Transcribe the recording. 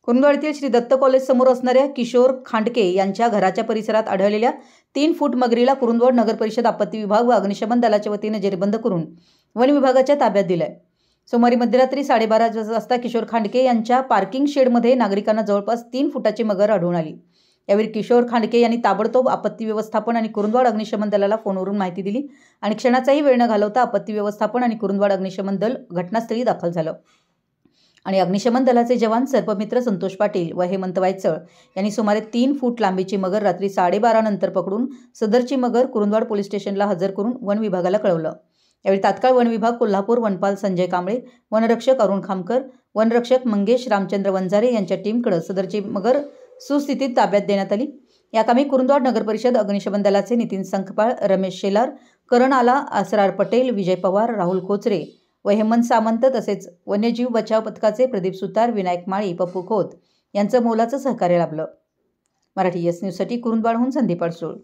कुरुंदवाड येथील श्री दत्त कॉलेज समोर असणाऱ्या किशोर खांडके यांच्या घराच्या परिसरात आढळलेल्या 3 फूट मगरीला कुरुंदवाड नगर परिषद आपत्ती विभाग व अग्निशमन दलाच्या वतीने जेरबंद करून वन विभागाच्या ताब्यात दिलाय। सोमवारी मध्यरात्री 12:30 वाजता किशोर खांडके यांच्या पार्किंग शेडमध्ये नागरिकांना जवळपास 3 फुटाची मगर आढळून आली। यावेळी किशोर खांडके यांनी ताबडतोब आपत्ती व्यवस्थापन आणि कुरुंदवाड अग्निशमन दलाला फोनवरून माहिती दिली आणि क्षणाचाही वेळ न घालवता आपत्ती व्यवस्थापन आणि कुरुंदवाड अग्निशमन दल घटनास्थळी दाखल झालं आणि अग्निशमन दलाचे जवान सर्पमित्र संतोष पाटील व हेमंत वायचळ यांनी सुमारे 3 फूट लांबीची मगर रात्री 12:30 नंतर पकडून सदरची मगर कुरुंदवाड पोलीस स्टेशनला हजर करून वन विभागाला कळवलं। यावेळी तात्काळ वन विभाग कोल्हापूर वनपाल संजय कांबळे, वनरक्षक अरुण खामकर, वनरक्षक मंगेश रामचंद्र वंजारे यांच्या टीमकडे सदरची मगर सुस्थितीत ताब्यात देण्यात आली। या कामी कुरुंदवाड नगर परिषद अग्निशमन दलाचे नितीन संखपाळ, रमेश शेलार, करण आला, असरार पटेल, विजय पवार, राहुल खोचरे व हेमंत सामंत तसेच वन्यजीव बचाव पथकाचे प्रदीप सुतार, विनायक माळी, पप्पू खोत यांचं मोलाचं सहकार्य लाभलं। मराठी एस न्यूजसाठी कुरुंदवाडहून संदीप अडसूळ।